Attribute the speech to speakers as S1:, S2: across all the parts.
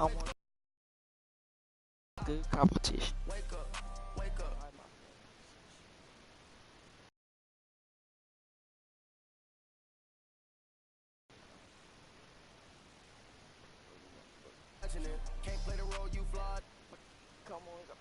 S1: I want good competition. Come on,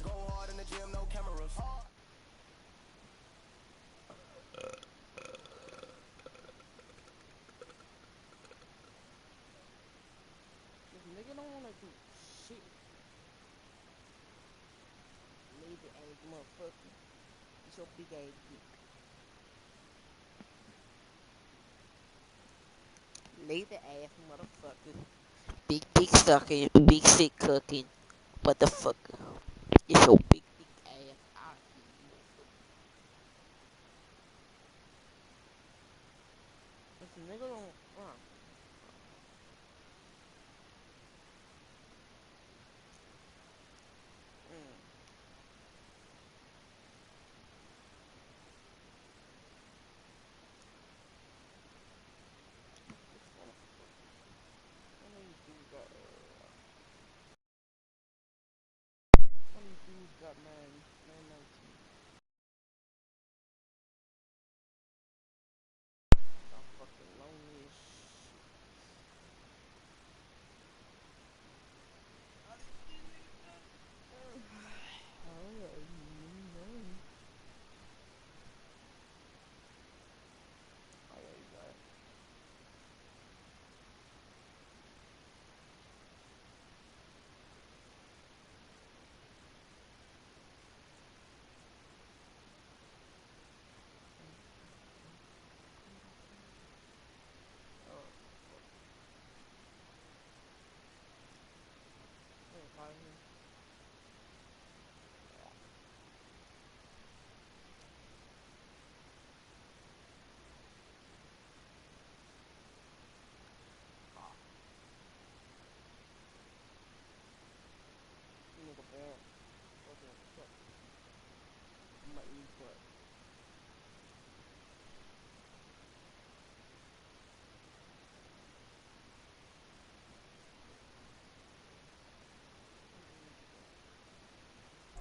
S2: Go hard in the gym, no cameras.
S1: this nigga don't wanna do shit. Lazy ass motherfucker. It's your big ass dick. Lazy ass motherfucker. Big dick sucking, big sick cooking. Motherfucker. It's your big dick ass. I see you. This nigga don't. Mm. One of these dudes got. One of these dudes got man 19. I'm fucking lonely as shit. Oh yeah, you got it. Oh, out of here. Nigga bad. Fucking fuck. I'm gonna eat butt.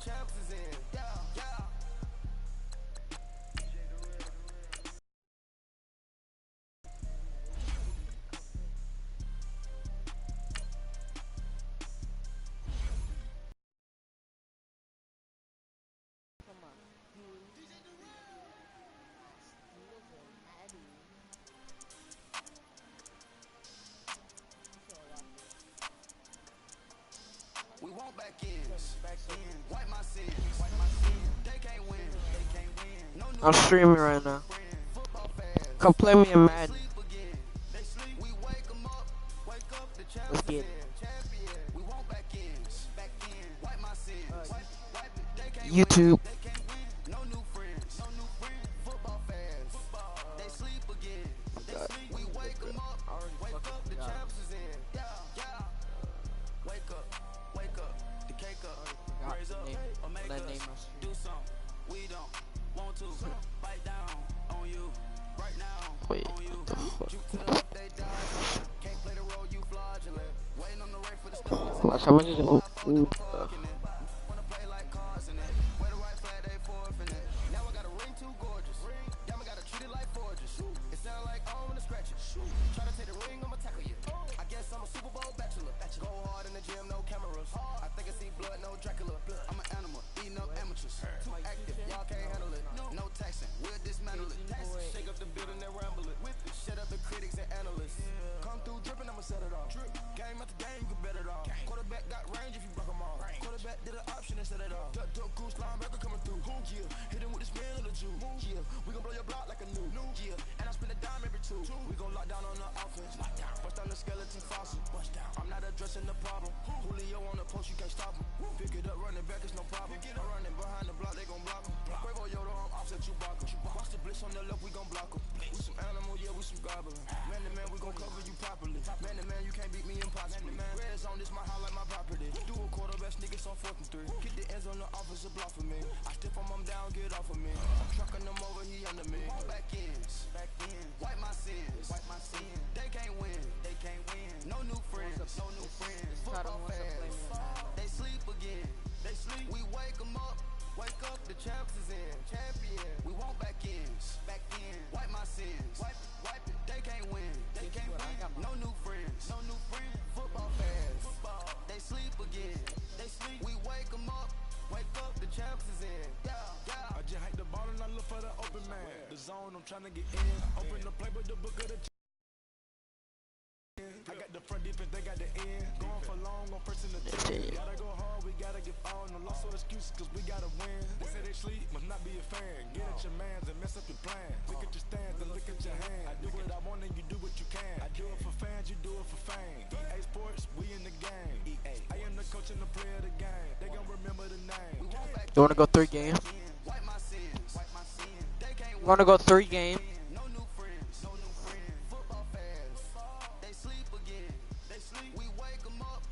S2: Champs is in. Yeah, yeah.
S1: Come on. Nigga Madden. So like
S2: We want back ends.
S1: back in.
S2: Wipe my sins. Wipe my sins. They can't win. They can't win. No new
S1: I'm streaming right now.
S2: football fans.
S1: Come play me in Madden.
S2: Sleep again. They sleep. We wake them up. Wake up. The
S1: Let's
S2: champs
S1: get
S2: is
S1: it.
S2: in. Champion. We want back ends. Back in. Wipe my sins. Wipe it. They can't
S1: YouTube.
S2: win. They can't win. No new friends. No new friends. Football fans. They sleep again. They sleep. We wake them up. Wake up. The champs is in. Yeah, yeah. Wake up. Wake up. The cake up. Raise up. Or make us do something. We don't want to. Bite down on you. Right now.
S1: Wait,
S2: On you.
S1: what the fuck?
S2: You to the left, they die. Can't play the role, you fraudulent. Waiting on the race for the stars.
S1: Last time I did
S2: Wanna play like cards in it. Wear the white flag, they forfeit it. Now I got a ring too gorgeous. Damn, I gotta treat it like forges. It sound like I wanna scratch it. Try to take the ring, I'ma tackle you. I guess I'm a Super Bowl bachelor. Go hard in the gym, no cameras. I think I see blood, no Dracula. I'm an animal, eating up amateurs. Too active, y'all can't handle it. No taxing, we'll dismantle it. Shake up the building and ramble it. Shut up the critics and analysts. Come through dripping, I'ma set it off. Game after game, you can bet it off. Quarterback got range if you block them all. Quarterback did an option and set it off. Duck goose linebacker coming through. Yeah, hit him with the spin of the Jew. Yeah, we gon' blow your block like a new. Yeah, and I spin a dime every two. We gon' lock down on the offense. Bust down the skeleton fossil. I'm not addressing the problem. Julio on the post, you can't stop him. Pick it up, running back, it's no problem. I'm running behind the block, they gon' block him. Quavo Yoda, I'm offset Chewbacca. Watch the blitz on the left, we gon' block him. We some animal, yeah, we some goblin. Man to man, we gon' cover you properly. Man to man, you can't beat me impossibly. Red zone, this my house like my property. push a block for me. I stiff him down, get off of me. I'm trucking them over, he under me. Back ends, wipe my sins. They can't win, no new friends, Football fans, they sleep again. We wake them up, the champs is in. Champion, we want back ends, wipe my sins. Wipe it, they can't win, no new friends, Football fans, they sleep again. We wake them up, the champs is in.
S3: I just hate the ball and I look for the open man. The zone, I'm trying to get in. Open the play with the book of the I got the front defense, they got the end. Going for long on first in the 10. Gotta go hard, we gotta get all. No loss or excuses, cause we gotta win. They say they sleep, must not be a fan. Get at your mans and mess up your plan. Look at your stands and look at your hand. I do what I want and you do what you can. I do it for fans, you do it for fame. EA Sports, we in the game. I am the coach and the player of the game. They gon' remember the name.
S1: You wanna go 3 games? You wanna go 3 games?
S2: Football fans, they sleep again. We wake them up,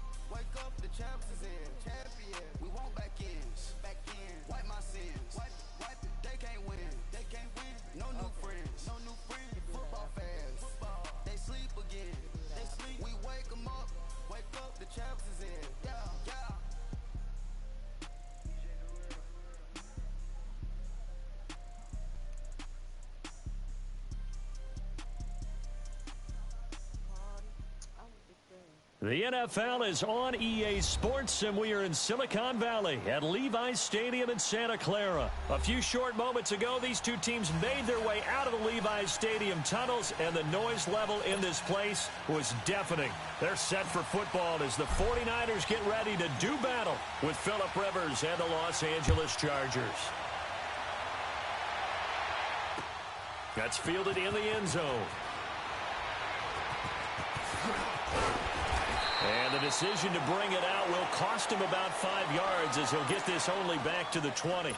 S2: the champs is in. Champion, we want back ends, wipe my sins. Wipe it, they can't win, no new friends, Football fans, they sleep again. We wake them up, the champs is in.
S4: The NFL is on EA Sports, and we are in Silicon Valley at Levi's Stadium in Santa Clara. A few short moments ago, these two teams made their way out of the Levi's Stadium tunnels, and the noise level in this place was deafening. They're set for football as the 49ers get ready to do battle with Phillip Rivers and the Los Angeles Chargers. That's fielded in the end zone. And the decision to bring it out will cost him about 5 yards as he'll get this only back to the 20.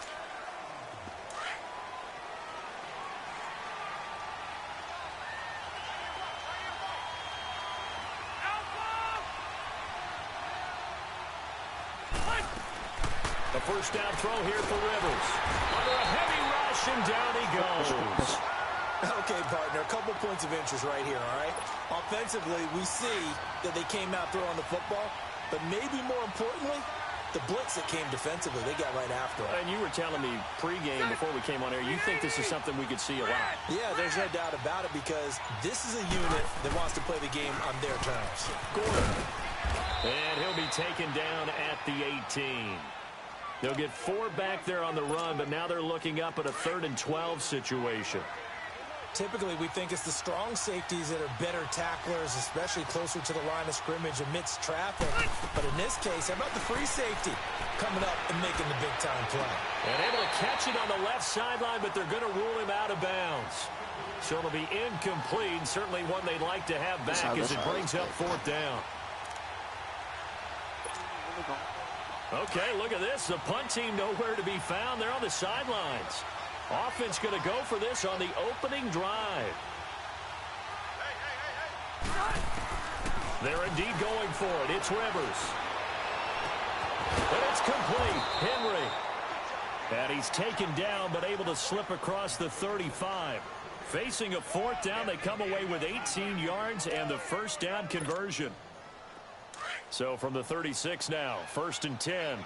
S4: The first down throw here for Rivers. Under a heavy rush, and down he goes.
S5: Okay, partner, a couple points of interest right here, all right? Offensively, we see that they came out throwing the football, but maybe more importantly, the blitz that came defensively, they got right after it.
S4: And you were telling me pregame before we came on air, you think this is something we could see a lot.
S5: Yeah, there's no doubt about it because this is a unit that wants to play the game on their terms.
S4: Gordon. And he'll be taken down at the 18. They'll get 4 back there on the run, but now they're looking up at a 3rd and 12 situation.
S5: Typically, we think it's the strong safeties that are better tacklers, especially closer to the line of scrimmage amidst traffic. But in this case, how about the free safety coming up and making the big-time play?
S4: And able to catch it on the left sideline, but they're going to rule him out of bounds. So it'll be incomplete, certainly one they'd like to have back as it brings up 4th down. Okay, look at this. The punt team nowhere to be found. They're on the sidelines. Offense going to go for this on the opening drive. They're indeed going for it. It's Rivers. And it's complete. Henry. And he's taken down but able to slip across the 35. Facing a 4th down, they come away with 18 yards and the first down conversion. So from the 36 now, 1st and 10.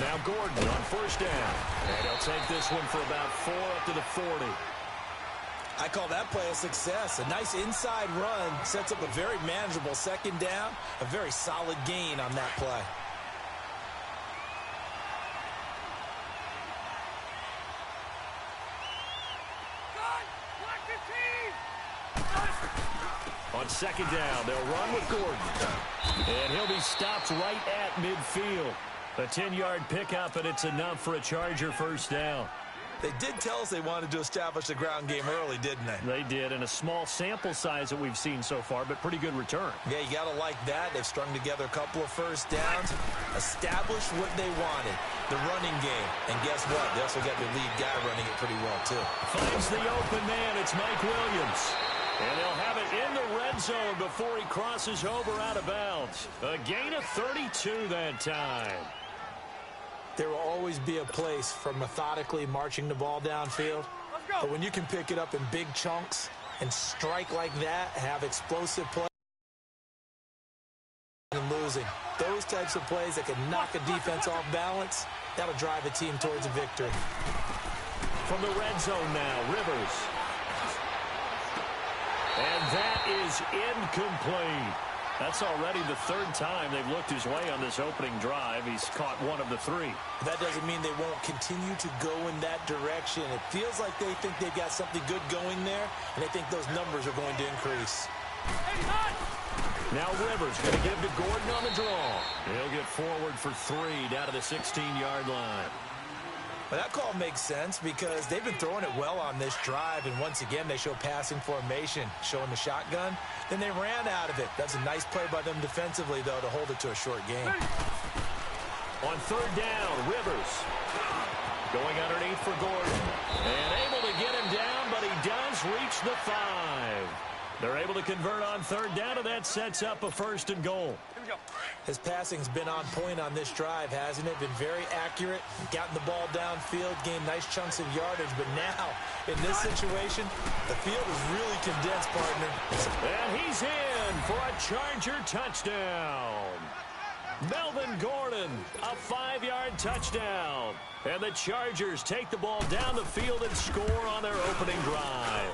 S4: Now Gordon on 1st down. And he'll take this one for about 4 up to the 40.
S5: I call that play a success. A nice inside run sets up a very manageable 2nd down. A very solid gain on that play.
S4: On 2nd down, they'll run with Gordon. And he'll be stopped right at midfield. A 10-yard pickup, and it's enough for a Charger 1st down.
S5: They did tell us they wanted to establish the ground game early, didn't they?
S4: They did, in a small sample size that we've seen so far, but pretty good return.
S5: Yeah, you got to like that. They've strung together a couple of 1st downs, established what they wanted, the running game. And guess what? They also got their lead guy running it pretty well, too.
S4: Finds the open man. It's Mike Williams. And they'll have it in the red end zone before he crosses over out of bounds. A gain of 32 that time.
S5: There will always be a place for methodically marching the ball downfield. But when you can pick it up in big chunks and strike like that, have explosive play and losing, those types of plays that can knock a defense off balance, that'll drive a team towards a victory.
S4: From the red zone now, Rivers. And that is incomplete. That's already the third time they've looked his way on this opening drive. He's caught one of the three.
S5: That doesn't mean they won't continue to go in that direction. It feels like they think they've got something good going there, and they think those numbers are going to increase.
S4: Now Rivers going to give to Gordon on the draw. He'll get forward for 3 down to the 16-yard line.
S5: Well, that call makes sense because they've been throwing it well on this drive, and once again they show passing formation, showing the shotgun. Then they ran out of it. That's a nice play by them defensively, though, to hold it to a short game.
S4: On third down, Rivers going underneath for Gordon. And able to get him down, but he does reach the 5. They're able to convert on third down, and that sets up a first and goal.
S5: His passing's been on point on this drive, hasn't it? Been very accurate, gotten the ball downfield, gained nice chunks of yardage. But now, in this situation, the field is really condensed, partner.
S4: And he's in for a Charger touchdown. Melvin Gordon, a 5-yard touchdown. And the Chargers take the ball down the field and score on their opening drive.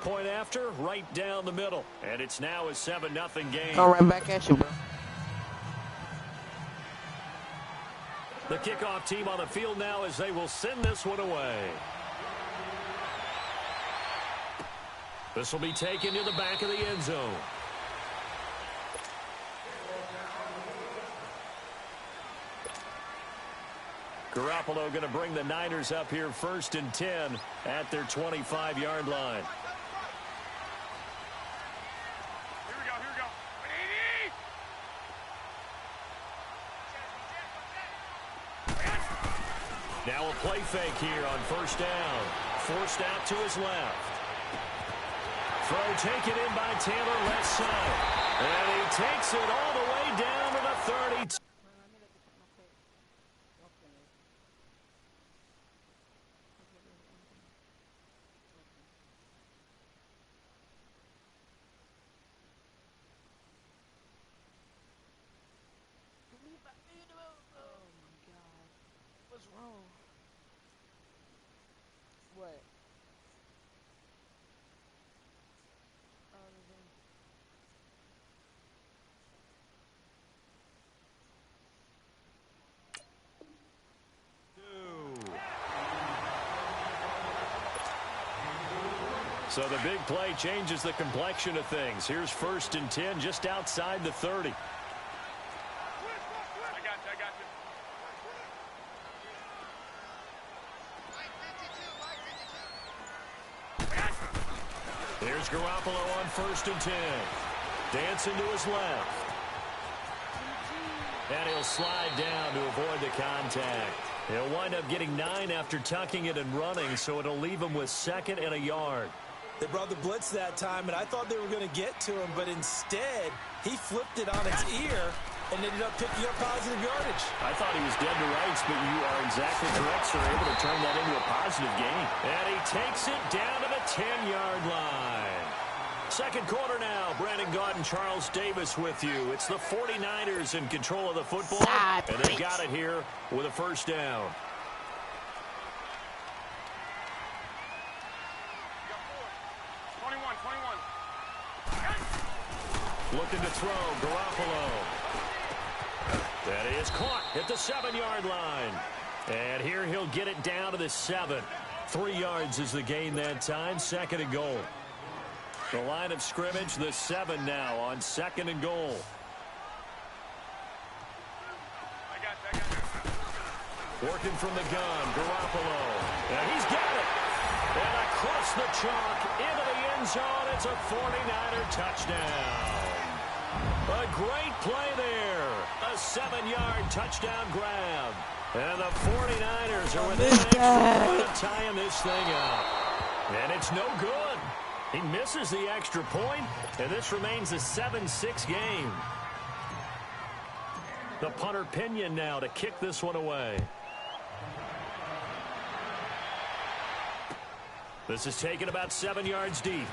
S4: Point after, right down the middle. And it's now a 7-0 game.
S1: Go right back at you, bro.
S4: The kickoff team on the field now as they will send this one away. This will be taken to the back of the end zone. Garoppolo going to bring the Niners up here 1st and 10 at their 25-yard line. Now a play fake here on first down. Forced out to his left. Throw taken in by Taylor left side. And he takes it all the way down to the 32.
S1: What's wrong? What?
S4: So the big play changes the complexion of things. Here's 1st and 10 just outside the 30. Here's Garoppolo on 1st and 10. Dancing to his left. And he'll slide down to avoid the contact. He'll wind up getting 9 after tucking it and running, so it'll leave him with 2nd and a yard.
S5: They brought the blitz that time, and I thought they were going to get to him, but instead, he flipped it on its ear and ended up picking up positive yardage.
S4: I thought he was dead to rights, but you are exactly correct, sir. Able to turn that into a positive gain. And he takes it down to the 10-yard line. Second quarter now. Brandon Gaudin, Charles Davis with you. It's the 49ers in control of the football. And they got it here with a first down. Looking to throw, Garoppolo. That is caught at the 7-yard line. And here he'll get it down to the 7. 3 yards is the gain that time. 2nd and goal. The line of scrimmage, the 7 now on 2nd and goal. Working from the gun, Garoppolo. And he's got it. And across the chalk into the end zone. It's a 49er touchdown. A great play there. A 7-yard touchdown grab. And the 49ers are within an extra point of tying this thing up. And it's no good. He misses the extra point, and this remains a 7-6 game. The punter Pinion now to kick this one away. This is taken about 7 yards deep.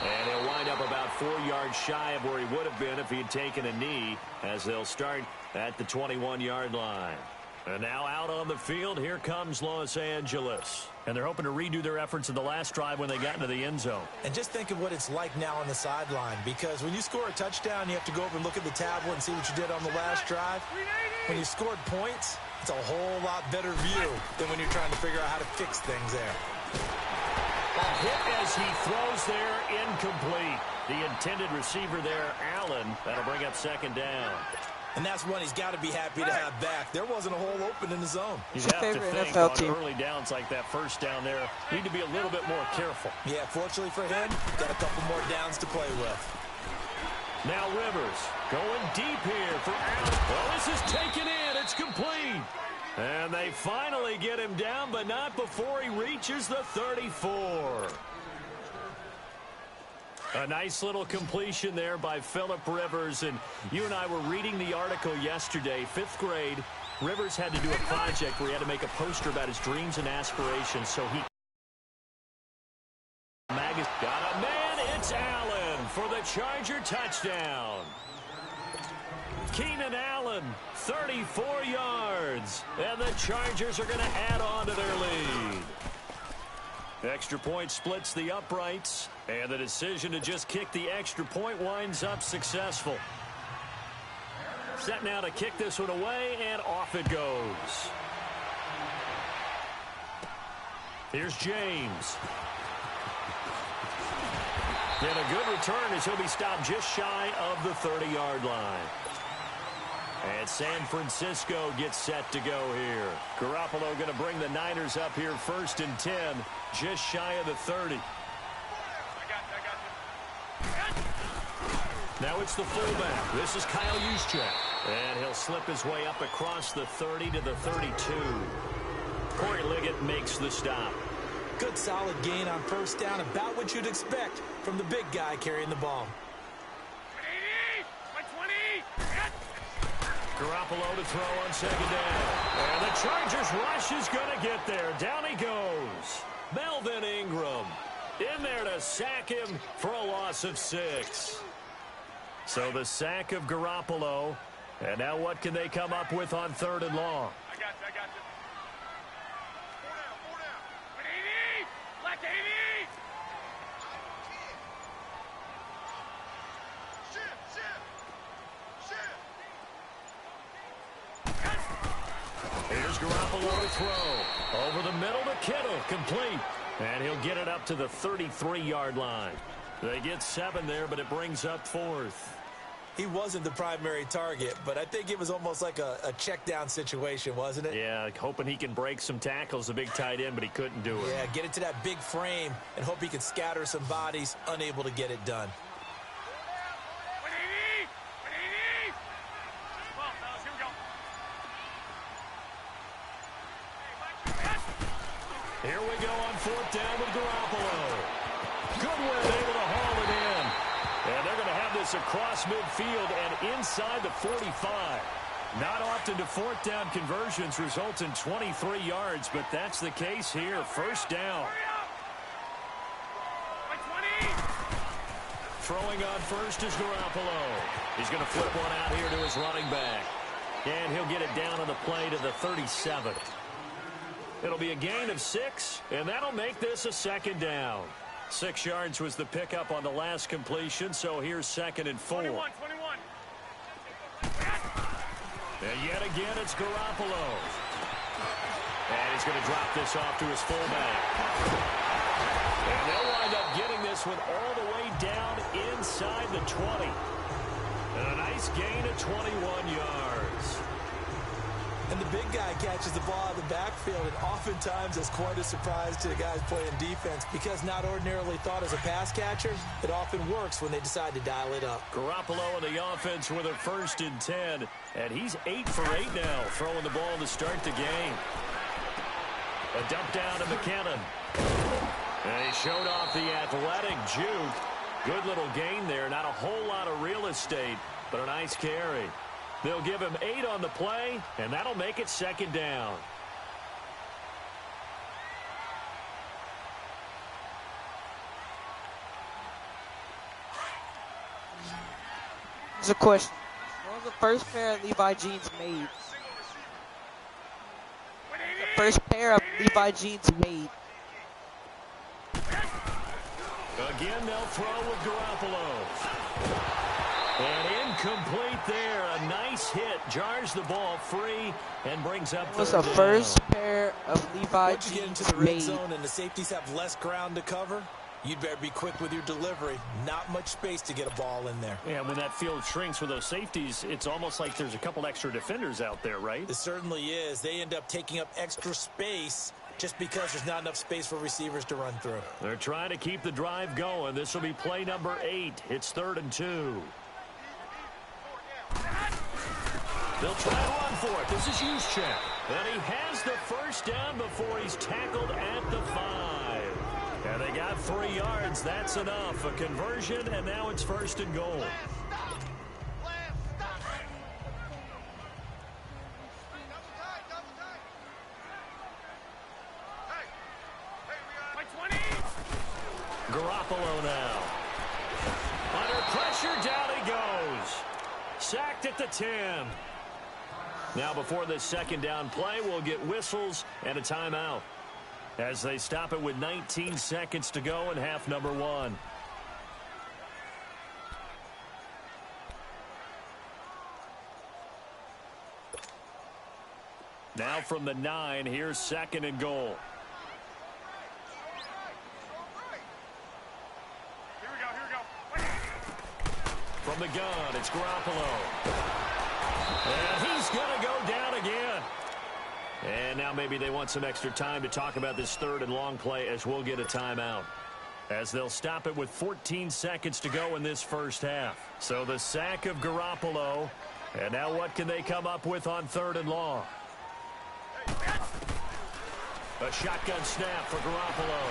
S4: And he'll wind up about 4 yards shy of where he would have been if he had taken a knee, as they'll start at the 21-yard line. And now out on the field, here comes Los Angeles. And they're hoping to redo their efforts in the last drive when they got into the end zone.
S5: And just think of what it's like now on the sideline, because when you score a touchdown, you have to go over and look at the tablet and see what you did on the last drive. When you scored points, it's a whole lot better view than when you're trying to figure out how to fix things there.
S4: A hit as he throws there, incomplete. The intended receiver there, Allen, that'll bring up second down.
S5: And that's one he's got to be happy to have back. There wasn't a hole open in the zone.
S4: You have to think
S1: NFL
S4: on
S1: team.
S4: early downs like that first down there, need to be a little bit more careful.
S5: Yeah, fortunately for him, got a couple more downs to play with.
S4: Now Rivers going deep here for Allen. Well, this is taken in. It's complete. And they finally get him down, but not before he reaches the 34. A nice little completion there by Phillip Rivers. And you and I were reading the article yesterday, 5th grade. Rivers had to do a project where he had to make a poster about his dreams and aspirations. So he got a man. It's Allen for the Charger touchdown. Keenan Allen, 34 yards. And the Chargers are going to add on to their lead. Extra point splits the uprights, and the decision to just kick the extra point winds up successful. Set now to kick this one away, and off it goes. Here's James. And a good return as he'll be stopped just shy of the 30-yard line. And San Francisco gets set to go here. Garoppolo going to bring the Niners up here 1st and 10, just shy of the 30. Now it's the fullback. This is Kyle Juszczyk. And he'll slip his way up across the 30 to the 32. Corey Liggett makes the stop.
S5: Good solid gain on first down, about what you'd expect from the big guy carrying the ball.
S4: Garoppolo to throw on second down. And the Chargers rush is going to get there. Down he goes. Melvin Ingram in there to sack him for a loss of 6. So the sack of Garoppolo. And now what can they come up with on 3rd and long?
S3: I got you. 4 down. Left 80.
S4: Here's Garoppolo to throw. Over the middle to Kittle. Complete. And he'll get it up to the 33-yard line. They get 7 there, but it brings up 4th.
S5: He wasn't the primary target, but I think it was almost like a check down situation, wasn't it?
S4: Yeah, hoping he can break some tackles, a big tight end, but he couldn't do it.
S5: Yeah, get it to that big frame and hope he can scatter some bodies, unable to get it done.
S4: Here we go on 4th down with Garoppolo. Goodwin able to haul it in. And they're going to have this across midfield and inside the 45. Not often do 4th down conversions result in 23 yards, but that's the case here. First down. Throwing on first is Garoppolo. He's going to flip one out here to his running back. And he'll get it down on the play to the 37. It'll be a gain of 6, and that'll make this a second down. 6 yards was the pickup on the last completion, so here's 2nd and 4.
S3: 21.
S4: And yet again, it's Garoppolo. And he's going to drop this off to his fullback. And they'll wind up getting this one all the way down inside the 20. And a nice gain of 21 yards.
S5: And the big guy catches the ball out of the backfield, and oftentimes that's quite a surprise to the guys playing defense, because not ordinarily thought as a pass catcher, it often works when they decide to dial it up.
S4: Garoppolo and the offense with a 1st and 10, and he's 8 for 8 now, throwing the ball to start the game. A dump down to McKinnon. They showed off the athletic juke. Good little gain there. Not a whole lot of real estate, but a nice carry. They'll give him 8 on the play, and that'll make it 2nd down.
S1: Here's a question. What was the first pair of Levi jeans made? The first pair of Levi jeans made.
S4: Again, they'll throw with Garoppolo. And incomplete there. A nice hit. Jars the ball free and brings up
S1: It was the first pair of Levi
S5: Once you get into
S1: jeans
S5: the red
S1: made.
S5: zone and the safeties have less ground to cover, you'd better be quick with your delivery. Not much space to get a ball in there.
S4: Yeah, when that field shrinks with those safeties, it's almost like there's a couple extra defenders out there, right?
S5: It certainly is. They end up taking up extra space just because there's not enough space for receivers to run through.
S4: They're trying to keep the drive going. This will be play number 8. It's 3rd and 2. They'll try to run for it. This is Juszczyk. And he has the first down before he's tackled at the 5. And they got 3 yards. That's enough. A conversion, and now it's 1st and goal. Garoppolo now. Under pressure, down he goes. Sacked at the 10. Now before this 2nd down play, we'll get whistles and a timeout as they stop it with 19 seconds to go in half number 1. Now from the 9, here's 2nd and goal. From the gun, it's Garoppolo. And he's going to go down again. And now maybe they want some extra time to talk about this 3rd and long play as we'll get a timeout. As they'll stop it with 14 seconds to go in this first half. So the sack of Garoppolo. And now what can they come up with on 3rd and long? A shotgun snap for Garoppolo.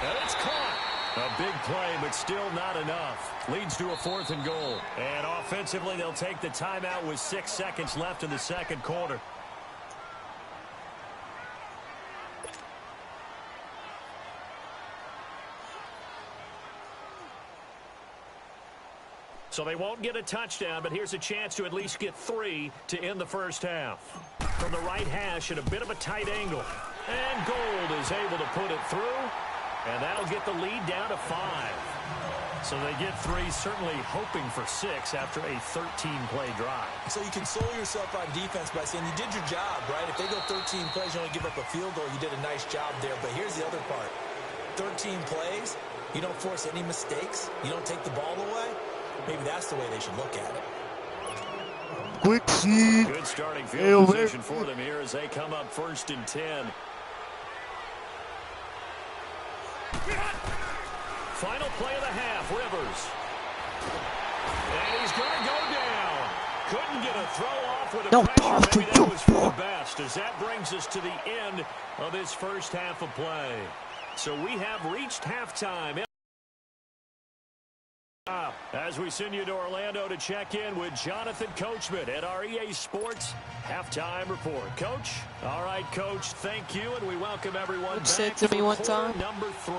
S4: And it's caught. A big play, but still not enough. Leads to a 4th and goal. And offensively, they'll take the timeout with 6 seconds left in the 2nd quarter. So they won't get a touchdown, but here's a chance to at least get 3 to end the first half. From the right hash at a bit of a tight angle. And Gold is able to put it through. And that'll get the lead down to 5. So they get 3, certainly hoping for 6 after a 13-play drive.
S5: So you console yourself on defense by saying you did your job, right? If they go 13 plays, you only give up a field goal, you did a nice job there. But here's the other part. 13 plays, you don't force any mistakes, you don't take the ball away. Maybe that's the way they should look at it.
S1: Quick seed.
S4: Good starting field position for them here as they come up 1st and 10. Final play of the half, Rivers. And he's going to go down. Couldn't get a throw off with a pressure. Maybe that was for the best, as that brings us to the end of this first half of play. So we have reached halftime. As we send you to Orlando to check in with Jonathan Coachman at our EA Sports Halftime Report. Coach? All right, Coach, thank you, and we welcome everyone back
S1: said to me one time,
S4: number 3.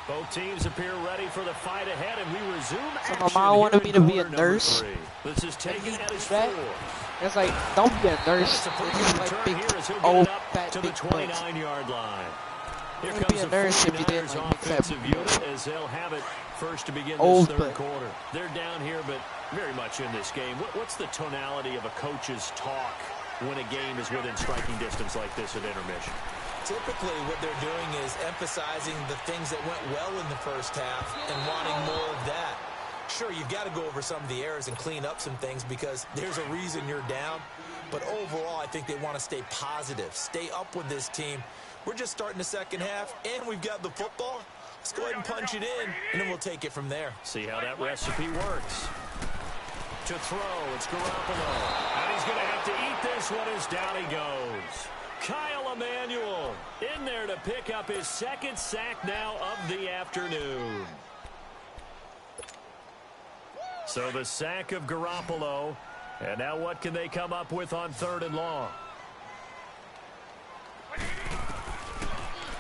S4: Both teams appear ready for the fight ahead, and we resume action.
S1: my mom wanted me to be a nurse.
S4: This is taken at his
S1: that.
S4: 4.
S1: It's like, don't be a nurse.
S4: It's a pretty
S1: It's
S4: good
S1: like
S4: return
S1: big,
S4: here as he'll get
S1: old,
S4: it up
S1: fat,
S4: to the
S1: big butts.
S4: 29-yard line. Here
S1: You'd
S4: comes
S1: be a
S4: the
S1: nurse if you did
S4: 49ers
S1: like big, fat
S4: offensive unit as they'll have it first to begin
S1: Old
S4: this 3rd
S1: butt.
S4: quarter. They're down here, but very much in this game. What's the tonality of a coach's talk when a game is within striking distance like this at intermission?
S5: Typically, what they're doing is emphasizing the things that went well in the first half and wanting more of that. Sure, you've got to go over some of the errors and clean up some things because there's a reason you're down. But overall, I think they want to stay positive, stay up with this team. We're just starting the second half, and we've got the football. Let's go ahead and punch it in, and then we'll take it from there.
S4: See how that recipe works. To throw, it's Garoppolo. And he's going to have to eat this one as down he goes. Kyle Emanuel in there to pick up his second sack now of the afternoon. So the sack of Garoppolo. And now what can they come up with on 3rd and long?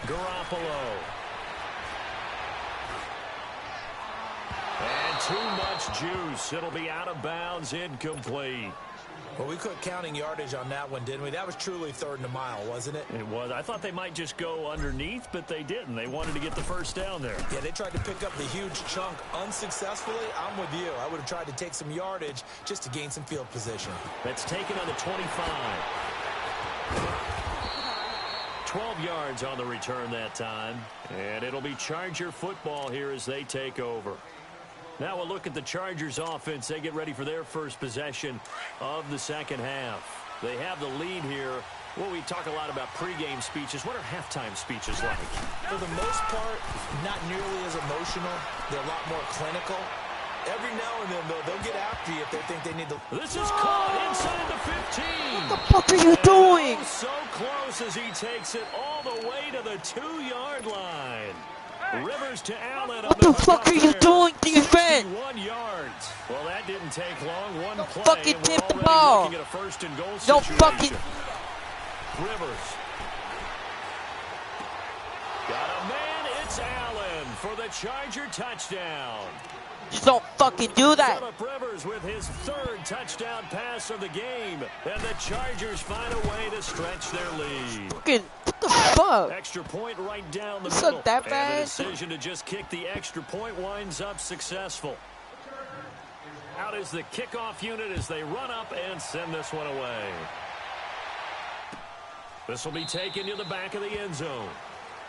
S4: Garoppolo. And too much juice. It'll be out of bounds, incomplete.
S5: Well, we quit counting yardage on that one, didn't we? That was truly 3rd and a mile, wasn't it?
S4: It was. I thought they might just go underneath, but they didn't. They wanted to get the first down there.
S5: Yeah, they tried to pick up the huge chunk unsuccessful. I'm with you. I would have tried to take some yardage just to gain some field position.
S4: That's taken on the 25. 12 yards on the return that time. And it'll be Charger football here as they take over. Now we'll look at the Chargers offense. They get ready for their first possession of the second half. They have the lead here. Well, we talk a lot about pregame speeches. What are halftime speeches like?
S5: For the most part, not nearly as emotional. They're a lot more clinical. Every now and then, though, they'll get after you if they think they need to.
S4: This is caught inside the 15.
S1: What the fuck are you doing?
S4: Oh, so close as he takes it all the way to the 2-yard line. Rivers to Allen.
S1: What the fuck are you doing, defense?
S4: 61 yards. Well, that didn't take long. One
S1: Don't
S4: play,
S1: fucking
S4: and we're
S1: tip the
S4: already
S1: ball.
S4: looking at a 1st and goal
S1: Don't
S4: situation.
S1: fucking.
S4: Rivers. Got a man. It's Allen for the Charger touchdown.
S1: Just don't fucking do that.
S4: Phillip Rivers with his 3rd touchdown pass of the game. And the Chargers find a way to stretch their lead.
S1: Fucking, what the fuck?
S4: Extra point right down the
S1: It's
S4: middle.
S1: not that
S4: And
S1: bad.
S4: the decision to just kick the extra point winds up successful. Out is the kickoff unit as they run up and send this one away. This will be taken to the back of the end zone.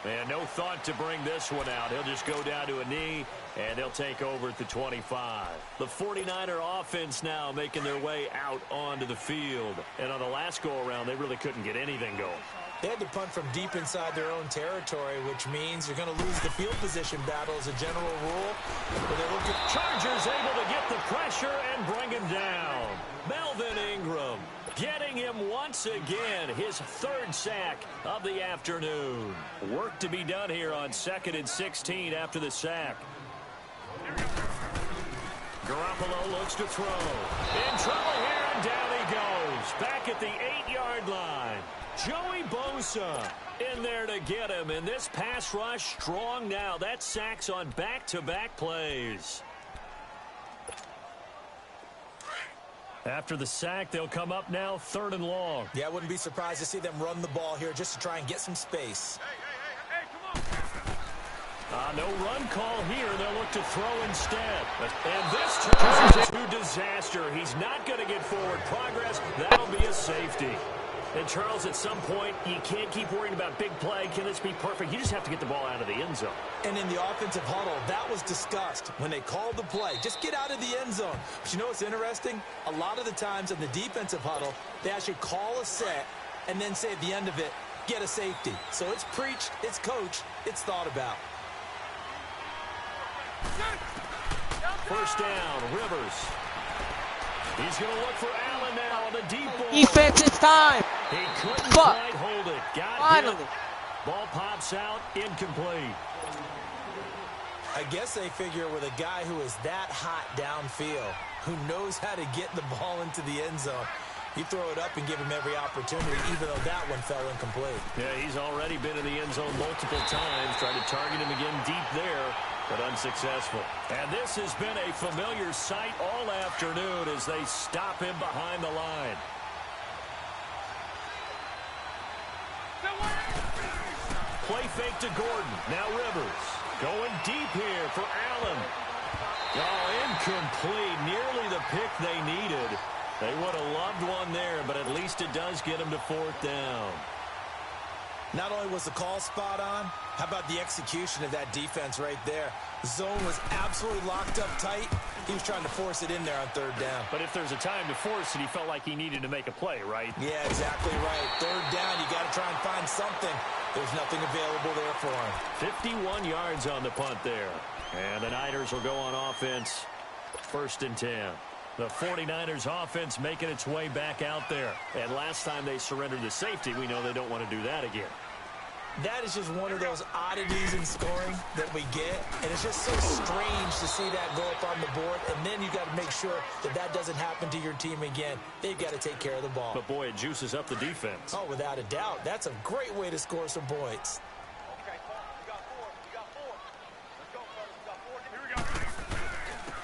S4: And no thought to bring this one out. He'll just go down to a knee, and they'll take over at the 25. The 49er offense now making their way out onto the field. And on the last go-around, they really couldn't get anything going.
S5: They had to punt from deep inside their own territory, which means you're going to lose the field position battle as a general rule. But they look at
S4: Chargers able to get the pressure and bring him down. Melvin Ingram getting him once again, his 3rd sack of the afternoon. Work to be done here on 2nd and 16 after the sack. Garoppolo looks to throw. In trouble here, and down he goes. Back at the 8-yard line. Joey Bosa in there to get him. And this pass rush strong now. That sacks on back-to-back plays. After the sack, they'll come up now 3rd and long.
S5: Yeah, I wouldn't be surprised to see them run the ball here just to try and get some space.
S4: No run call here. They'll look to throw instead. And this turns into disaster. He's not going to get forward progress. That'll be a safety. And, Charles, at some point, you can't keep worrying about big play. Can this be perfect? You just have to get the ball out of the end zone.
S5: And in the offensive huddle, that was discussed when they called the play. Just get out of the end zone. But you know what's interesting? A lot of the times in the defensive huddle, they actually call a set and then say at the end of it, get a safety. So it's preached, it's coached, it's thought about.
S4: First down, Rivers. He's going to look for Allen now on the deep ball.
S1: Defense, it's time.
S4: He couldn't
S1: Fuck.
S4: quite hold it. Got
S1: Finally.
S4: hit. Ball pops out, incomplete.
S5: I guess they figure with a guy who is that hot downfield, who knows how to get the ball into the end zone, you throw it up and give him every opportunity, even though that one fell incomplete.
S4: Yeah, he's already been in the end zone multiple times. Tried to target him again deep there, but unsuccessful. And this has been a familiar sight all afternoon as they stop him behind the line. Play fake to Gordon. Now Rivers. Going deep here for Allen. Oh, incomplete. Nearly the pick they needed. They would have loved one there, but at least it does get them to 4th down.
S5: Not only was the call spot on, how about the execution of that defense right there? The zone was absolutely locked up tight. He was trying to force it in there on 3rd down.
S4: But if there's a time to force it, he felt like he needed to make a play, right?
S5: Yeah, exactly right. 3rd down, you got to try and find something. There's nothing available there for him.
S4: 51 yards on the punt there. And the Niners will go on offense. 1st and 10. The 49ers offense making its way back out there. And last time they surrendered the safety, we know they don't want to do that again.
S5: That is just one of those oddities in scoring that we get, and it's just so strange to see that go up on the board, and then you got to make sure that that doesn't happen to your team again. They've got to take care of the ball.
S4: But, boy, it juices up the defense.
S5: Oh, without a doubt. That's a great way to score some points.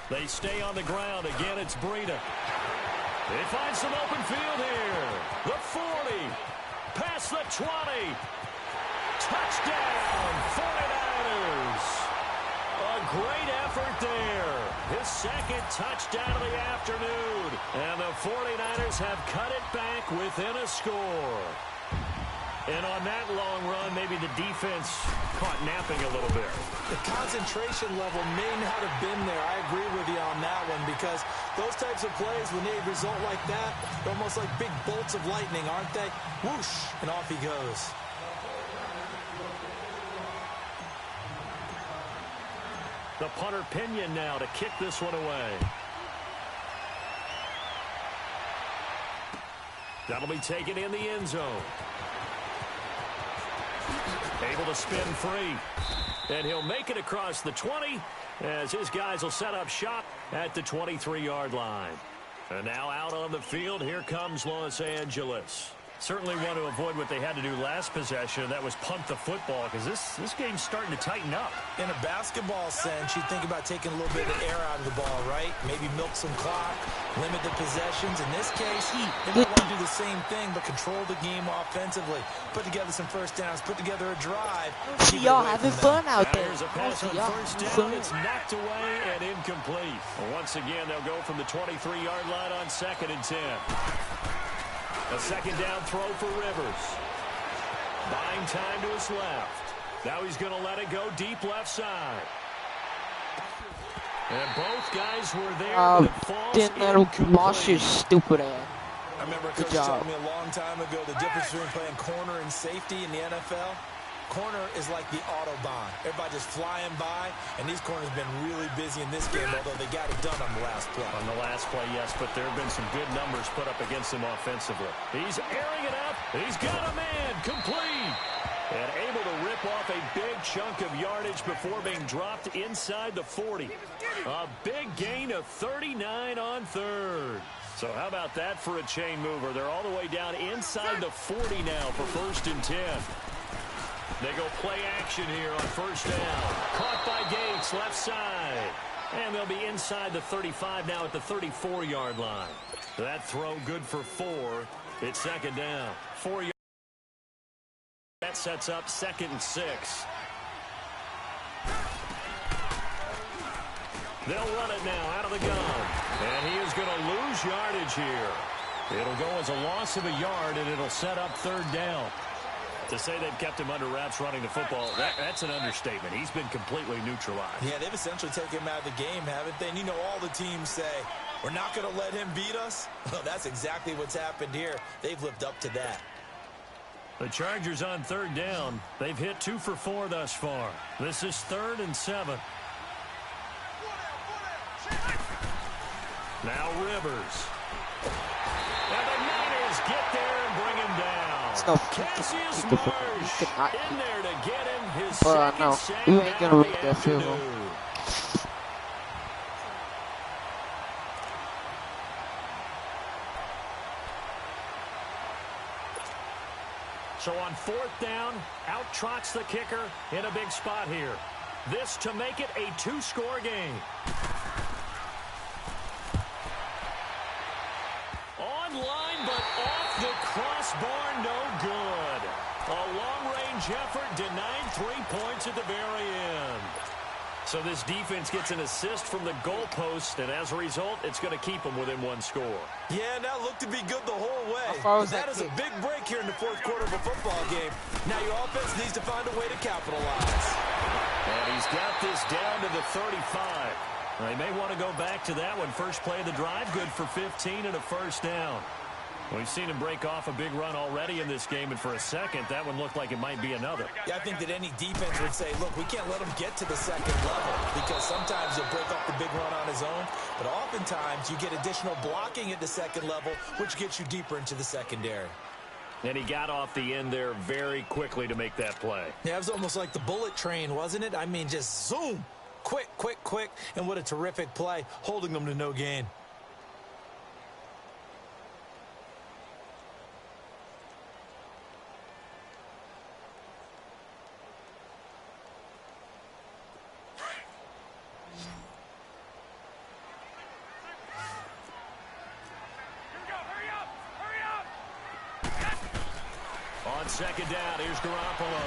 S4: They stay on the ground. Again, it's Breida. They find some open field here. The 40. Past the 20. Touchdown, 49ers. A great effort there. His second touchdown of the afternoon. And the 49ers have cut it back within a score. And on that long run, maybe the defense caught napping a little bit.
S5: The concentration level may not have been there. I agree with you on that one, because those types of plays, when they result like that, they're almost like big bolts of lightning, aren't they? Whoosh, and off he goes.
S4: The punter Pinion now to kick this one away. That'll be taken in the end zone. Able to spin free. And he'll make it across the 20 as his guys will set up shop at the 23-yard line. And now out on the field, here comes Los Angeles. Certainly want to avoid what they had to do last possession, and that was punt the football, because this game's starting to tighten up.
S5: In a basketball sense, you think about taking a little bit of air out of the ball, right? Maybe milk some clock, limit the possessions. In this case, they might want to do the same thing, but control the game offensively. Put together some first downs, put together a drive.
S1: See y'all having fun out there.
S4: There's a pass on first down. It's knocked away and incomplete. Once again, they'll go from the 23-yard line on 2nd and 10. A second down throw for Rivers. Buying time to his left. Now he's going to let it go deep left side. And both guys were there, but it falls
S1: didn't let him lost your stupid ass.
S5: I remember a coach telling me a long time ago the difference between playing corner and safety in the NFL. Corner is like the Autobahn. Everybody just flying by, and these corners have been really busy in this game, although they got it done on the last play.
S4: On the last play, yes, but there have been some good numbers put up against him offensively. He's airing it up. He's got a man. Complete. And able to rip off a big chunk of yardage before being dropped inside the 40. A big gain of 39 on 3rd. So how about that for a chain mover? They're all the way down inside the 40 now for 1st and 10. They go play action here on first down. Caught by Gates, left side. And they'll be inside the 35 now at the 34-yard line. That throw good for 4. It's 2nd down. 4 yards. That sets up 2nd and 6. They'll run it now out of the gun. And he is going to lose yardage here. It'll go as a loss of a yard, and it'll set up 3rd down. To say they've kept him under wraps running the football, that's an understatement. He's been completely neutralized.
S5: Yeah, they've essentially taken him out of the game, haven't they? And you know, all the teams say, we're not going to let him beat us. Well, that's exactly what's happened here. They've lived up to that.
S4: The Chargers on 3rd down. They've hit 2 for 4 thus far. This is 3rd and 7. Now Rivers. And the Niners get there and bring him down.
S1: No,
S4: Cassius Marsh in there to get him his second
S1: no,
S4: sack
S1: you ain't gonna
S4: of the
S1: make that field goal.
S4: afternoon. So on 4th down, out trots the kicker in a big spot here. This to make it a 2-score game. Online, but off the crossbar, no good. A long-range effort denied 3 points at the very end. So this defense gets an assist from the goalpost, and as a result, it's going to keep them within 1 score.
S5: Yeah, and that looked to be good the whole way.
S1: But
S5: that is a big break here in the 4th quarter of a football game. Now your offense needs to find a way to capitalize.
S4: And he's got this down to the 35. They may want to go back to that one. First play of the drive, good for 15 and a 1st down. We've seen him break off a big run already in this game, and for a second, that one looked like it might be another.
S5: Yeah, I think that any defense would say, look, we can't let him get to the second level because sometimes he'll break off the big run on his own, but oftentimes you get additional blocking at the second level, which gets you deeper into the secondary.
S4: And he got off the end there very quickly to make that play.
S5: Yeah, it was almost like the bullet train, wasn't it? I mean, just zoom, quick, quick, quick, and what a terrific play, holding them to no gain.
S4: On second down, here's Garoppolo.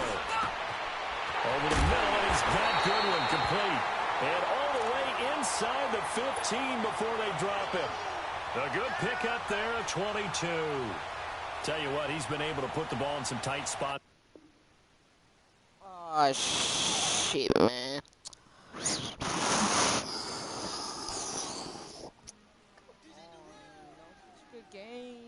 S4: Over the middle, and he's got Goodwin complete. And all the way inside the 15 before they drop him. A good pickup there at 22. Tell you what, he's been able to put the ball in some tight spots.
S1: Oh, shit, man. Good game.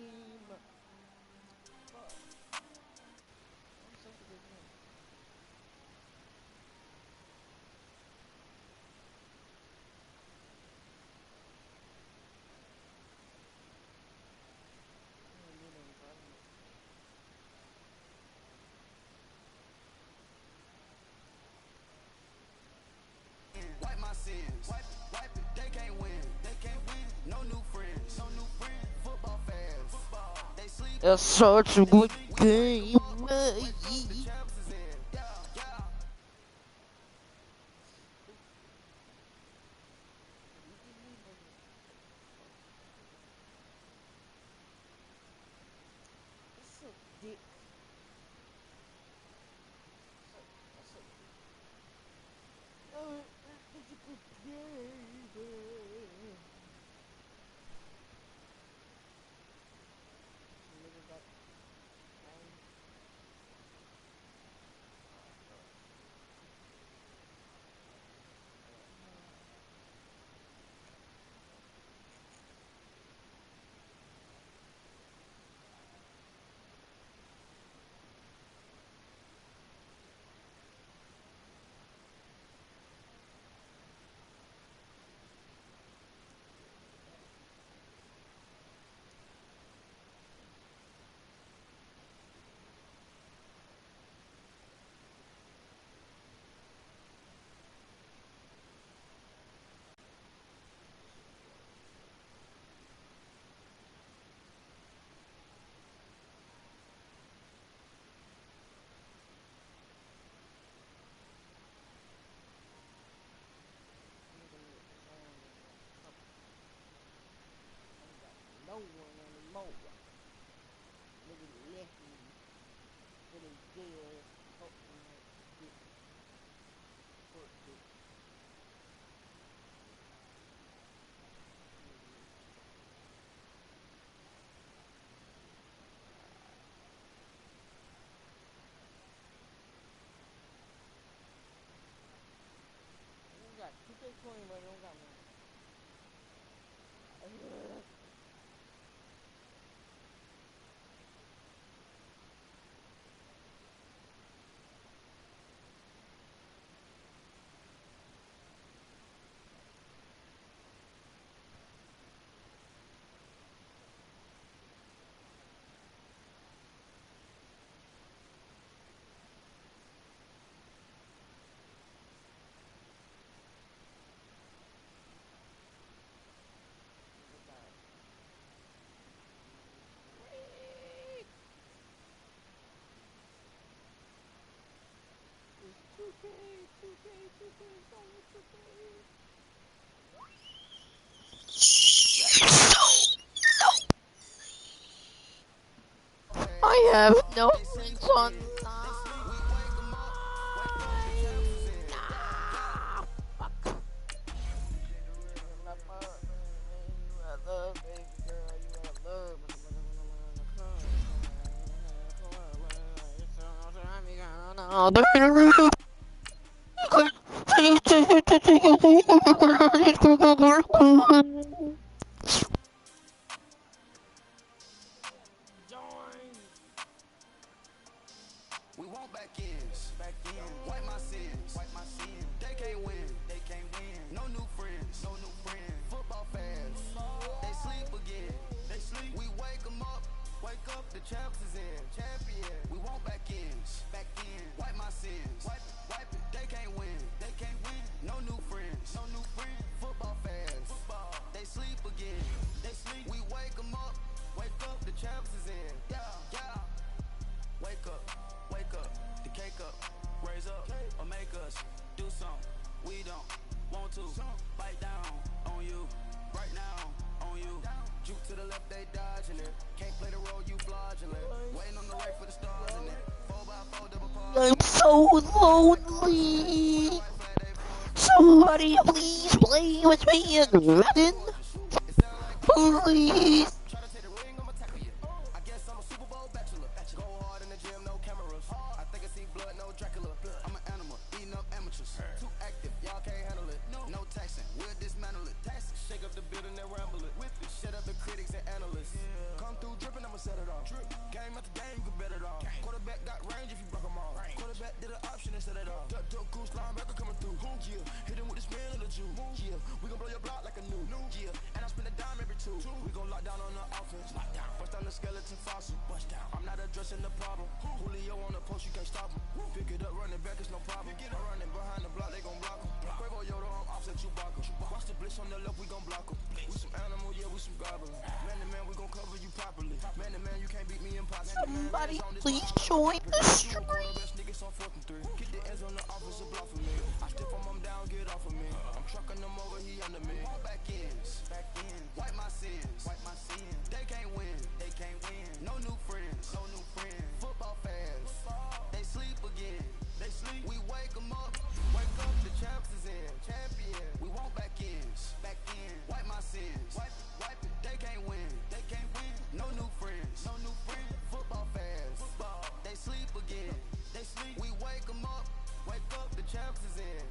S2: Wipe my sins. Wipe it. They can't win. They can't win. No new friends. No new friends. Football fans. Football. They sleep.
S1: It's such a good game. No one anymore. Nigga left me with a jail fucking like this. Fuck this. You got 2K20, but you don't got one. I have no friends online. Nah, fuck.
S2: watching it. Can't play the role, you fraudulent. Waiting on the right for the stars in it. 4x4 double pause.
S1: I'm so lonely. Somebody please play with me in Madden. Please.
S2: Try to take the ring, I'ma tackle you. I guess I'm a Super Bowl bachelor. Go hard in the gym, no cameras. I think I see blood, no Dracula. I'm an animal, eating up amateurs. Too active, y'all can't handle it. No taxing, we'll dismantle it. Shake up the building and ramble it. Shut up the critics and analysts. Come through dripping, I'ma set it off. Game after game, you can bet it off. Quarterback got range if you broke them all. Quarterback did an option and set it off. Duck goose linebacker coming through. Yeah, hit him with the spin of the Jew. Yeah, we gon' blow your block like a new. Yeah, and I spend a dime every two. We gon' lock down on the offense. Bust down the skeleton fossil. I'm not addressing the problem. Julio on the post, you can't stop him. Pick it up, running back, it's no problem. I'm running behind the block, they gon' block him. Quavo Yoda, I'm offset Chewbacca. Watch the blitz on the left, we gon' block him. We some animal, yeah, we some goblin. Man to man, we gon' cover you properly. Man to man, you can't beat me impossible.
S1: Somebody please join the stream.
S2: Get the ends on the offensive block for me. I stiff him down, get off of me. I'm trucking him over, he under me. Back ends, wipe my sins. They can't win, no new friends, Football fans, they sleep again. We wake them up, the champs is in. Champion, we want back ends, wipe my sins. Wipe it, they can't win, no new friends, Football fans, they sleep again. We wake them up, the champs is in.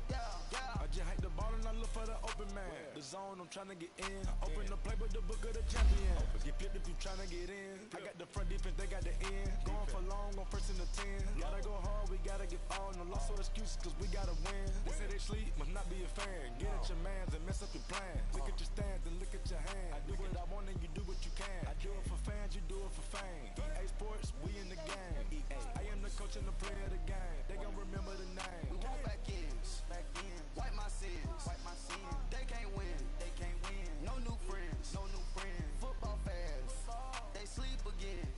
S3: I just hate the ball and I look for the open man. The zone, I'm trying to get in. Open the playbook, the book of the champion. Get flipped if you trying to get in. I got the front defense, they got the end. Going for long, on first and the 10. Gotta go hard, we gotta get all. No loss or excuses, cause we gotta win. They say they sleep, must not be a fan. Get at your mans and mess up your plan. Look at your stance and look at your hand. I do what I want and you do what you can. I do it for fans, you do it for fame. EA Sports, we in the game. I am the coach and the player of the game. They gon' remember the name.
S2: We want back ends, wipe my sins. They can't win, no new friends, Football fans, they sleep again.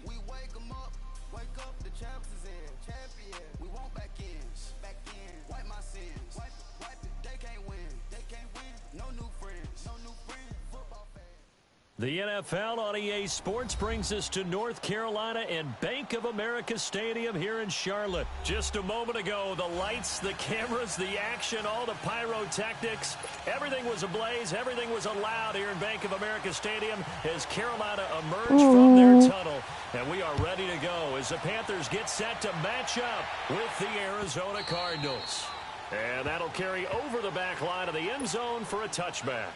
S2: We wake them up, the champs is in. Champion, we want back ends, wipe my sins. Wipe it, they can't win, no new friends, Football fans.
S4: The NFL on EA Sports brings us to North Carolina and Bank of America Stadium here in Charlotte. Just a moment ago, the lights, the cameras, the action, all the pyrotechnics, everything was ablaze, everything was allowed here in Bank of America Stadium as Carolina emerged from their tunnel. And we are ready to go as the Panthers get set to match up with the Arizona Cardinals. And that'll carry over the back line of the end zone for a touchback.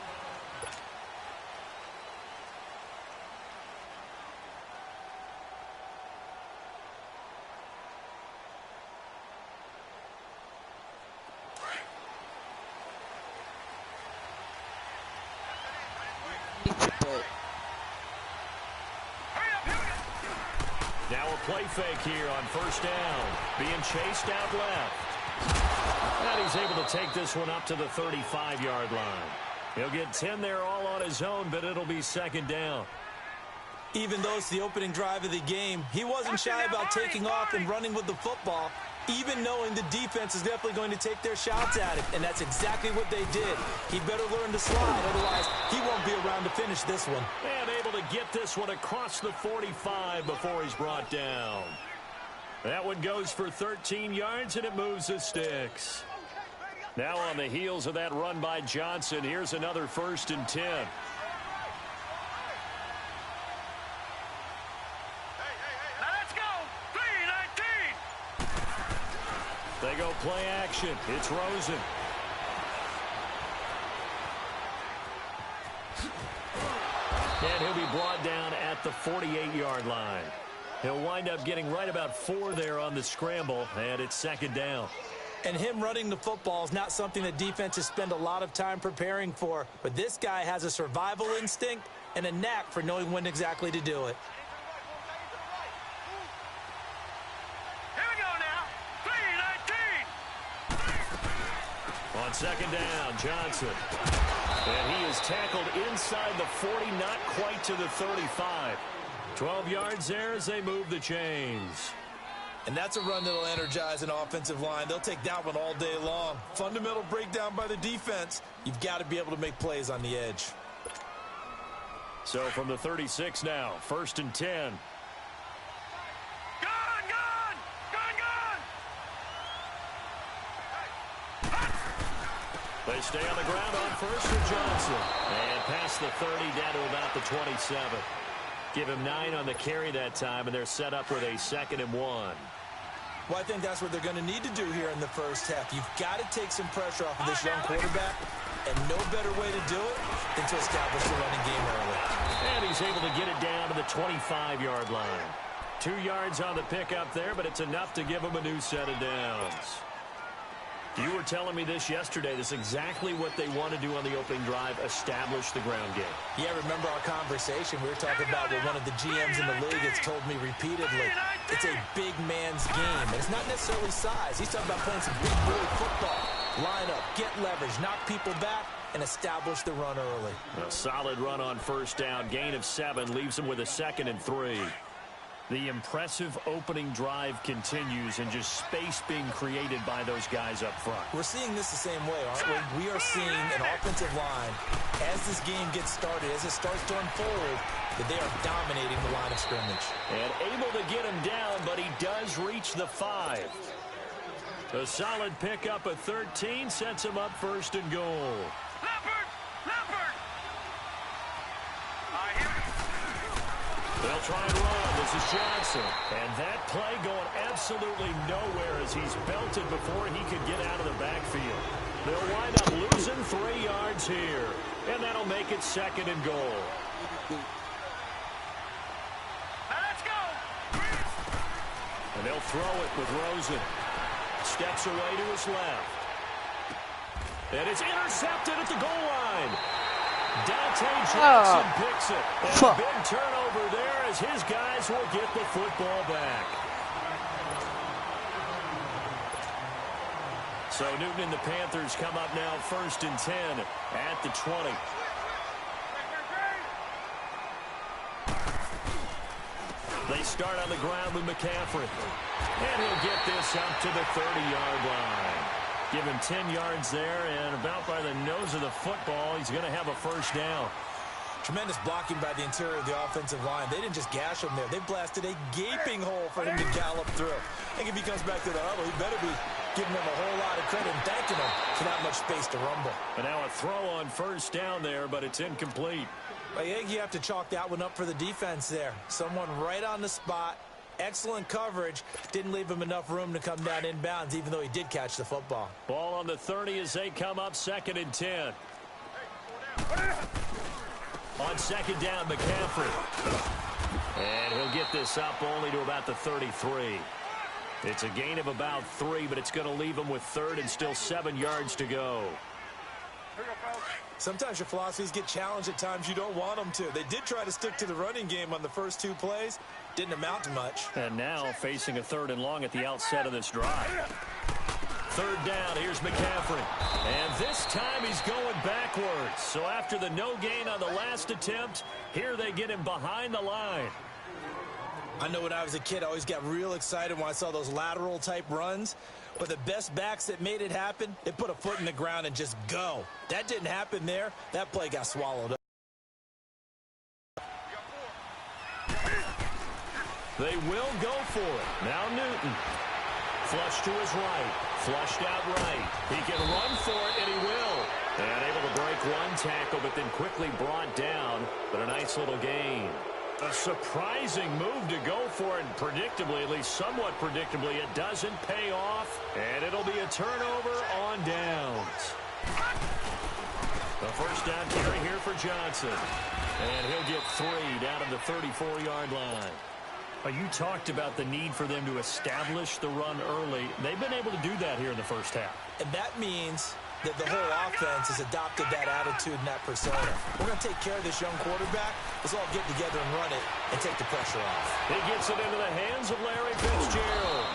S4: Now a play fake here on first down. Being chased out left. And he's able to take this one up to the 35-yard line. He'll get 10 there all on his own, but it'll be second down.
S5: Even though it's the opening drive of the game, he wasn't shy about taking off and running with the football, even knowing the defense is definitely going to take their shots at it, and that's exactly what they did. He better learn to slide, otherwise he won't be around to finish this one.
S4: And able to get this one across the 45 before he's brought down. That one goes for 13 yards, and it moves the sticks. Now on the heels of that run by Johnson, here's another 1st and 10. They go play action. It's Rosen. And he'll be brought down at the 48-yard line. He'll wind up getting right about 4 there on the scramble, and it's second down.
S5: And him running the football is not something that defenses spend a lot of time preparing for, but this guy has a survival instinct and a knack for knowing when exactly to do it.
S4: On second down, Johnson. And he is tackled inside the 40, not quite to the 35. 12 yards there as they move the chains.
S5: And that's a run that'll energize an offensive line. They'll take that one all day long. Fundamental breakdown by the defense. You've got to be able to make plays on the edge.
S4: So from the 36 now, 1st and 10. They stay on the ground on 1st for Johnson. And past the 30 down to about the 27. Give him 9 on the carry that time, and they're set up with a 2nd and 1.
S5: Well, I think that's what they're going to need to do here in the first half. You've got to take some pressure off of this young quarterback, and no better way to do it than to establish the running game early.
S4: And he's able to get it down to the 25-yard line. 2 yards on the pickup there, but it's enough to give him a new set of downs. You were telling me this yesterday. This is exactly what they want to do on the opening drive, establish the ground game.
S5: Yeah, remember our conversation. We were talking about what one of the GMs in the league has told me repeatedly. It's a big man's game, and it's not necessarily size. He's talking about playing some big boy football. Line up, get leverage, knock people back, and establish the run early.
S4: A solid run on 1st down. Gain of 7 leaves him with a 2nd and 3. The impressive opening drive continues, and just space being created by those guys up front.
S5: We're seeing this the same way, aren't we? We are seeing an offensive line, as this game gets started, as it starts to unfold, that they are dominating the line of scrimmage.
S4: And able to get him down, but he does reach the 5. A solid pickup of 13 sets him up 1st and goal. They'll try and run. This is Johnson. And that play going absolutely nowhere as he's belted before he could get out of the backfield. They'll wind up losing 3 yards here. And that'll make it 2nd and goal.
S3: Let's go.
S4: And they'll throw it with Rosen. Steps away to his left. And it's intercepted at the goal line. Dante Jackson picks it. And a big turnover there as his guys will get the football back. So Newton and the Panthers come up now 1st and 10 at the 20. They start on the ground with McCaffrey. And he'll get this up to the 30-yard line. Give him 10 yards there, and about by the nose of the football, he's going to have a 1st down.
S5: Tremendous blocking by the interior of the offensive line. They didn't just gash him there. They blasted a gaping hole for him to gallop through. I think if he comes back to the huddle, he better be giving them a whole lot of credit and thanking them for that much space to rumble.
S4: And now a throw on 1st down there, but it's incomplete.
S5: I think you have to chalk that one up for the defense there. Someone right on the spot. Excellent coverage. Didn't leave him enough room to come down inbounds, even though he did catch the football.
S4: Ball on the 30 as they come up 2nd and 10. On 2nd down, McCaffrey. And he'll get this up only to about the 33. It's a gain of about 3, but it's going to leave him with 3rd and still 7 yards to go.
S5: Sometimes your philosophies get challenged at times you don't want them to. They did try to stick to the running game on the first 2 plays. Didn't amount to much.
S4: And now facing a 3rd and long at the outset of this drive. 3rd down, here's McCaffrey. And this time he's going backwards. So after the no gain on the last attempt, here they get him behind the line.
S5: I know when I was a kid, I always got real excited when I saw those lateral type runs. But the best backs that made it happen, they put a foot in the ground and just go. That didn't happen there. That play got swallowed up.
S4: They will go for it. Now Newton. Flush to his right. Flushed out right. He can run for it, and he will. And able to break one tackle, but then quickly brought down. But a nice little gain. A surprising move to go for it, and predictably, at least somewhat predictably, it doesn't pay off, and it'll be a turnover on downs. The 1st down carry here for Johnson. And he'll get 3 down to the 34-yard line. You talked about the need for them to establish the run early. They've been able to do that here in the first half.
S5: And that means that the whole offense has adopted that attitude and that persona. We're going to take care of this young quarterback. Let's all get together and run it and take the pressure off.
S4: He gets it into the hands of Larry Fitzgerald.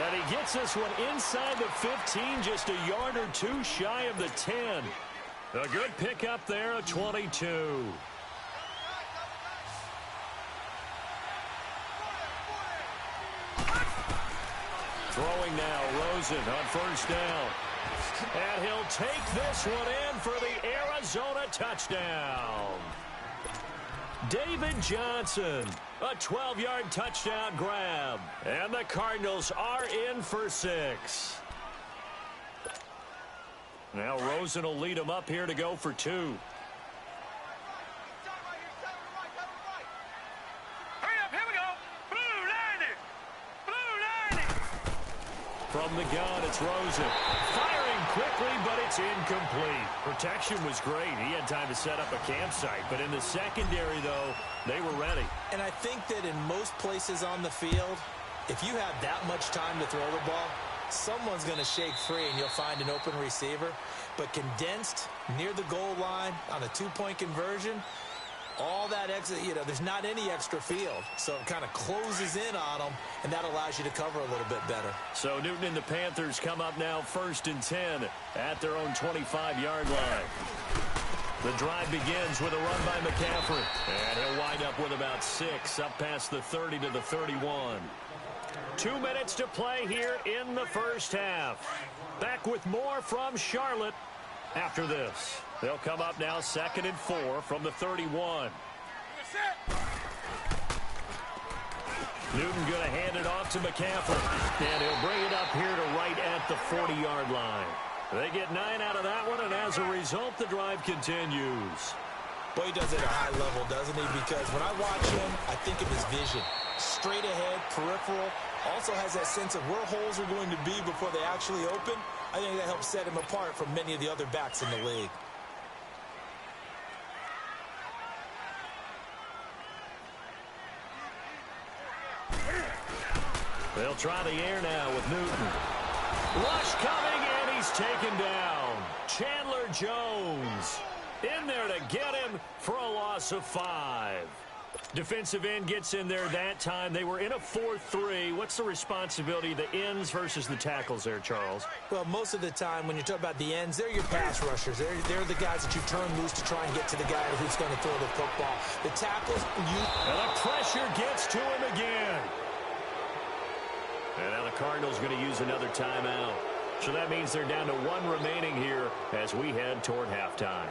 S4: And he gets this one inside the 15, just a yard or 2 shy of the 10. A good pickup there, a 22. Throwing now, Rosen on 1st down. And he'll take this one in for the Arizona touchdown. David Johnson, a 12-yard touchdown grab. And the Cardinals are in for 6. Now Rosen will lead them up here to go for 2. From the gun, it's Rosen. Firing quickly, but it's incomplete. Protection was great. He had time to set up a campsite. But in the secondary, though, they were ready.
S5: And I think that in most places on the field, if you have that much time to throw the ball, someone's going to shake free and you'll find an open receiver. But condensed near the goal line on a 2-point conversion, all that exit, there's not any extra field. So it kind of closes in on them, and that allows you to cover a little bit better.
S4: So Newton and the Panthers come up now 1st and 10 at their own 25-yard line. The drive begins with a run by McCaffrey. And he'll wind up with about 6 up past the 30 to the 31. 2 minutes to play here in the first half. Back with more from Charlotte after this. They'll come up now 2nd and 4 from the 31. Newton going to hand it off to McCaffrey. And he'll bring it up here to right at the 40-yard line. They get 9 out of that one, and as a result, the drive continues.
S5: Boy, he does it at a high level, doesn't he? Because when I watch him, I think of his vision. Straight ahead, peripheral. Also has that sense of where holes are going to be before they actually open. I think that helps set him apart from many of the other backs in the league.
S4: They'll try the air now with Newton. Rush coming, and he's taken down. Chandler Jones in there to get him for a loss of 5. Defensive end gets in there that time. They were in a 4-3. What's the responsibility of the ends versus the tackles there, Charles?
S5: Well, most of the time when you talk about the ends, they're your pass rushers. They're the guys that you turn loose to try and get to the guy who's going to throw the football. The tackles,
S4: and the pressure gets to him again. And now the Cardinals going to use another timeout. So that means they're down to 1 remaining here as we head toward halftime.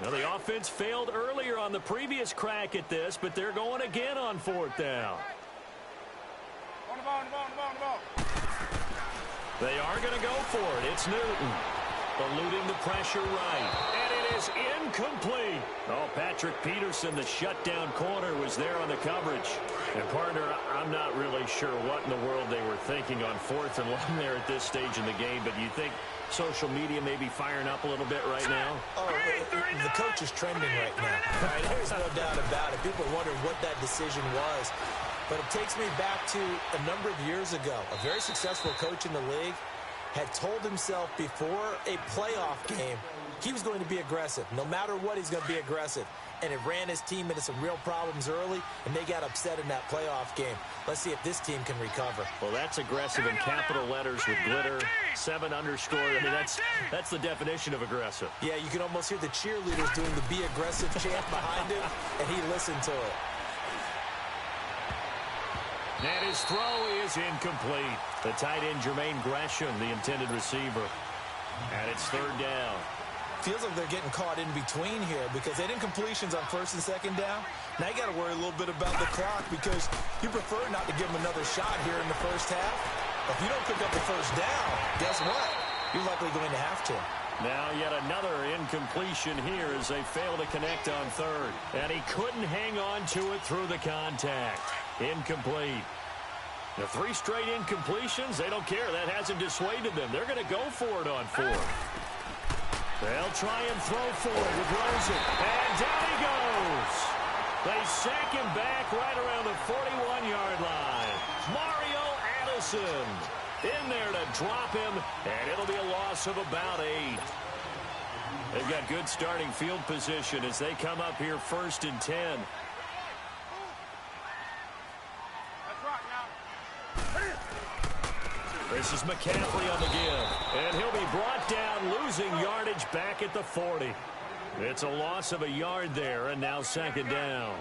S4: Now, the offense failed earlier on the previous crack at this, but they're going again on 4th down.
S3: On the ball.
S4: They are going to go for it. It's Newton. Eluding the pressure right. And it is incomplete. Oh, Patrick Peterson, the shutdown corner, was there on the coverage. And, partner, I'm not really sure what in the world they were thinking on 4th and long there at this stage in the game, but you think social media may be firing up a little bit right now?
S5: Oh, the coach is trending right now. Right? There's no doubt about it. People are wondering what that decision was. But it takes me back to a number of years ago. A very successful coach in the league had told himself before a playoff game he was going to be aggressive. No matter what, he's going to be aggressive. And it ran his team into some real problems early, and they got upset in that playoff game. Let's see if this team can recover.
S4: Well, that's aggressive in capital letters with glitter, 7 underscore. I mean, that's the definition of aggressive.
S5: Yeah, you can almost hear the cheerleaders doing the be aggressive chant behind him, and he listened to it.
S4: And his throw is incomplete. The tight end, Jermaine Gresham, the intended receiver. And it's 3rd down.
S5: Feels like they're getting caught in between here because they did incompletions on 1st and 2nd down. Now you got to worry a little bit about the clock because you prefer not to give them another shot here in the first half. If you don't pick up the 1st down, guess what? You're likely going to have to.
S4: Now yet another incompletion here as they fail to connect on 3rd. And he couldn't hang on to it through the contact. Incomplete. The 3 straight incompletions, they don't care. That hasn't dissuaded them. They're going to go for it on 4th. They'll try and throw for it with Rosen. And down he goes. They sack him back right around the 41-yard line. Mario Addison in there to drop him, and it'll be a loss of about 8. They've got good starting field position as they come up here 1st and 10. This is McCaffrey on the give, and he'll be brought down, losing yardage back at the 40. It's a loss of a yard there, and now 2nd down.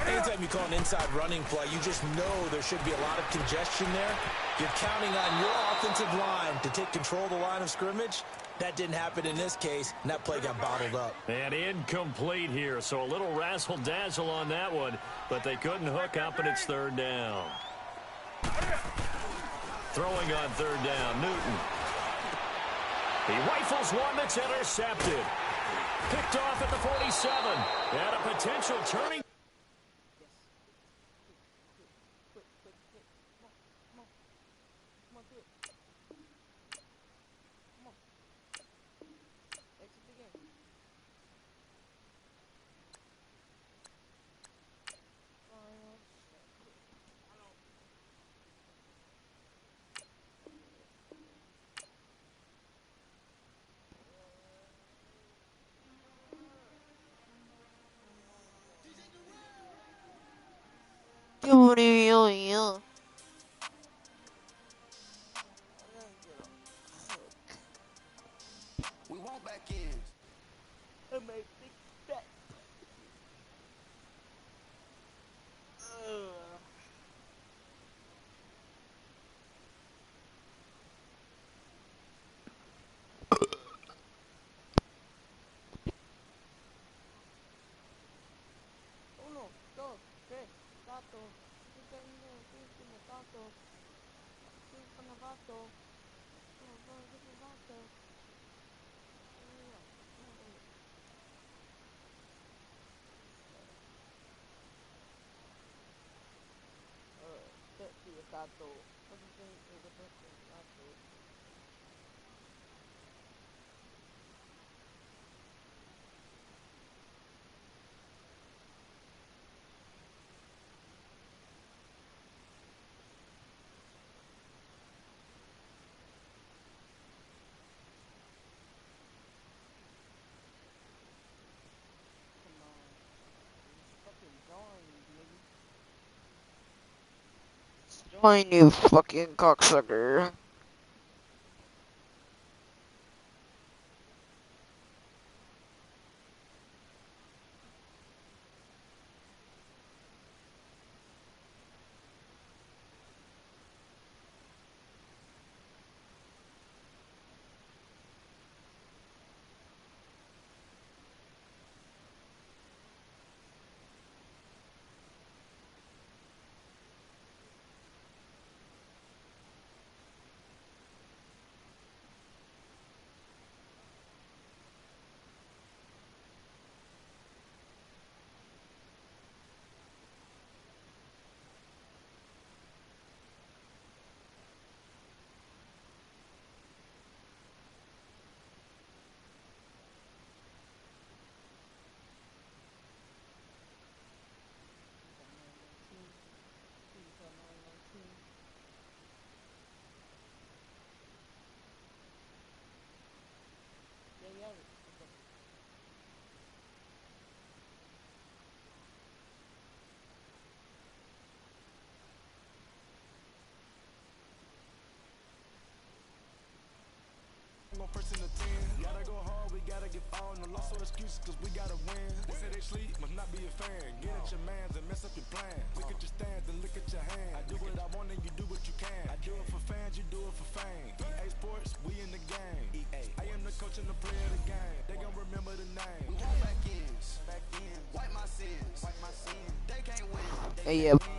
S5: Anytime you call an inside running play, you just know there should be a lot of congestion there. You're counting on your offensive line to take control of the line of scrimmage. That didn't happen in this case, and that play got bottled up.
S4: And incomplete here, so a little razzle-dazzle on that one, but they couldn't hook up, and it's third down. Throwing on third down, Newton. He rifles one that's intercepted. Picked off at the 47. And a potential turning.
S1: Yeah.
S2: We want back ends.
S1: Join, you fucking cocksucker.
S3: First in the 10, gotta go hard, we gotta get all. No loss or excuses, cause we gotta win. They say they sleep, must not be a fan. Get at your mans and mess up your plan. Look at your stands and look at your hands. I do what I want and you do what you can. I do it for fans, you do it for fame. EA Sports, we in the game. EA, I am the coach and the player of the game. They gon' remember the name.
S2: We want back ends. Wipe my sins. They can't win.
S1: Hey, yeah.